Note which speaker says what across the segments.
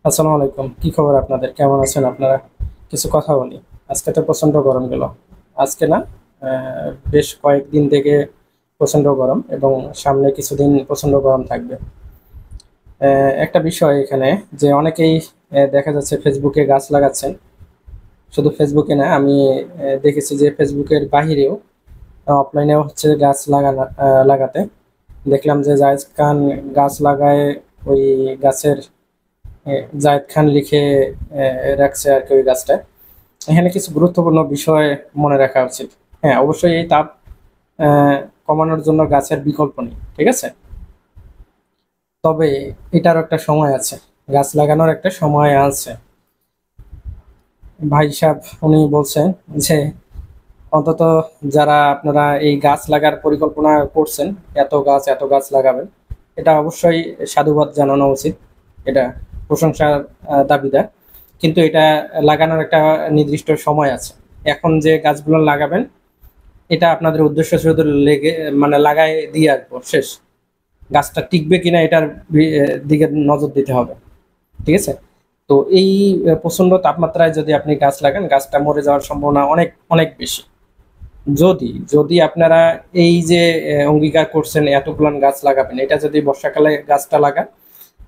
Speaker 1: আসসালামু আলাইকুম। কি খবর আপনাদের? কেমন আছেন আপনারা? কিছু কথা বলি। আজকে তো প্রচন্ড গরম গেল। আজকে না, বেশ কয়েকদিন থেকে প্রচন্ড গরম এবং সামনে কিছুদিন প্রচন্ড গরম থাকবে। একটা বিষয় এখানে যে অনেকেই দেখা যাচ্ছে ফেসবুকে গাছ লাগাচ্ছেন। শুধু ফেসবুকে না, আমি দেখেছি যে ফেসবুকের বাহিরেও অফলাইনেও হচ্ছে গাছ লাগাতে দেখলাম যে জায়েদ খান গাছ লাগায় ওই গাছের জায়েদ খান লিখে রাখছে আর কি ওই গাছটা। এখানে কিছু গুরুত্বপূর্ণ বিষয় মনে রাখা উচিত। হ্যাঁ, অবশ্যই এই তাপ আহ, কমানোর জন্য গাছের বিকল্প নেই, ঠিক আছে। তবে এটারও একটা সময় আছে, গাছ লাগানোর একটা সময় আছে। ভাই সাহেব উনি বলছেন যে অন্তত যারা আপনারা এই গাছ লাগার পরিকল্পনা করছেন, এত গাছ লাগাবেন, এটা অবশ্যই সাধুবাদ জানানো উচিত। এটা প্রশংসার দাবিদার। কিন্তু এটা লাগানোর একটা নির্দিষ্ট সময় আছে। এখন যে গাছগুলো লাগাবেন, এটা আপনাদের উদ্দেশ্য শুধু লেগে মানে লাগাই দিয়ে আসবো শেষ, গাছটা টিকবে কিনা এটার দিকে নজর দিতে হবে, ঠিক আছে। তো এই প্রচন্ড তাপমাত্রায় যদি আপনি গাছ লাগান, গাছটা মরে যাওয়ার সম্ভাবনা অনেক অনেক বেশি। যদি যদি আপনারা এই যে অঙ্গীকার করছেন এতগুলো গাছ লাগাবেন, এটা যদি বর্ষাকালে গাছটা লাগান,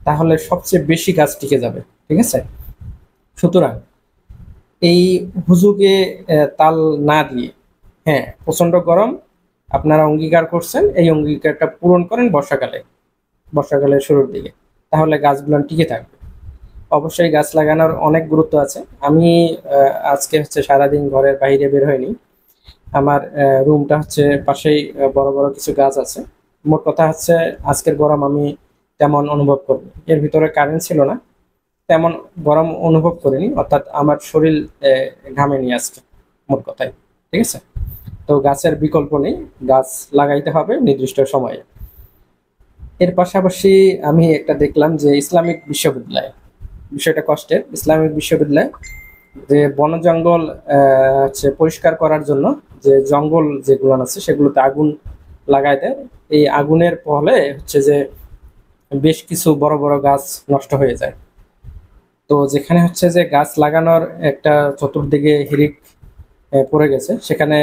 Speaker 1: তাহলে সবচেয়ে বেশি গাছ টিকে যাবে, ঠিক আছে। সুতরাং এই হুজুগে তাল না দিয়ে, হ্যাঁ প্রচন্ড গরম, আপনারা অঙ্গীকার করছেন, এই অঙ্গীকারটা পূরণ করেন বর্ষাকালের শুরুর দিকে, তাহলে গাছগুলো টিকে থাকবে। অবশ্যই গাছ লাগানোর অনেক গুরুত্ব আছে। আমি আজকে হচ্ছে সারাদিন ঘরের বাইরে বের হয়নি। আমার রুমটা হচ্ছে পাশেই বড় বড় কিছু গাছ আছে। মোট কথা হচ্ছে আজকের গরম আমি তেমন অনুভব করিনি। এর ভিতরে কারেন্ট ছিল না, তেমন গরম অনুভব করিনি, অর্থাৎ আমার শরীর ঘামেনি আজকে, মোট কথাই, ঠিক আছে। তো গাছের বিকল্প নেই, গাছ লাগাইতে হবে নির্দিষ্ট সময়ে। এর পাশাপাশি আমি একটা দেখলাম যে ইসলামিক বিশ্ববিদ্যালয়, বিষয়টা কষ্টের, ইসলামিক বিশ্ববিদ্যালয় যে বন জঙ্গল হচ্ছে পরিষ্কার করার জন্য যে জঙ্গল যেগুলো আছে সেগুলোতে আগুন লাগায় দেয়। এই আগুনের ফলে হচ্ছে যে বেশ কিছু বড় বড় গাছ নষ্ট হয়ে যায়। তো যেখানে হচ্ছে যে গাছ লাগানোর একটা চতুর্দিকে হিড়িক পড়ে গেছে, সেখানে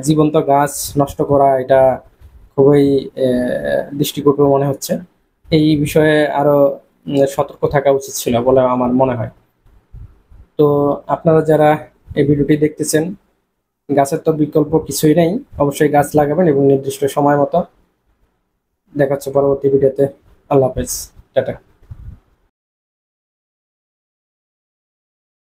Speaker 1: জীবন্ত গাছ নষ্ট করা এটা খুবই দৃষ্টিকটু মনে হচ্ছে। এই বিষয়ে আরো সতর্ক থাকা উচিত ছিল বলে আমার মনে হয়। তো আপনারা যারা এই ভিডিওটি দেখতেছেন, গাছের তো বিকল্প কিছুই নেই, অবশ্যই গাছ লাগাবেন এবং নির্দিষ্ট সময় মতো। দেখা হচ্ছে পরবর্তী ভিডিওতে। আল্লাহ হাফেজ। টাটা।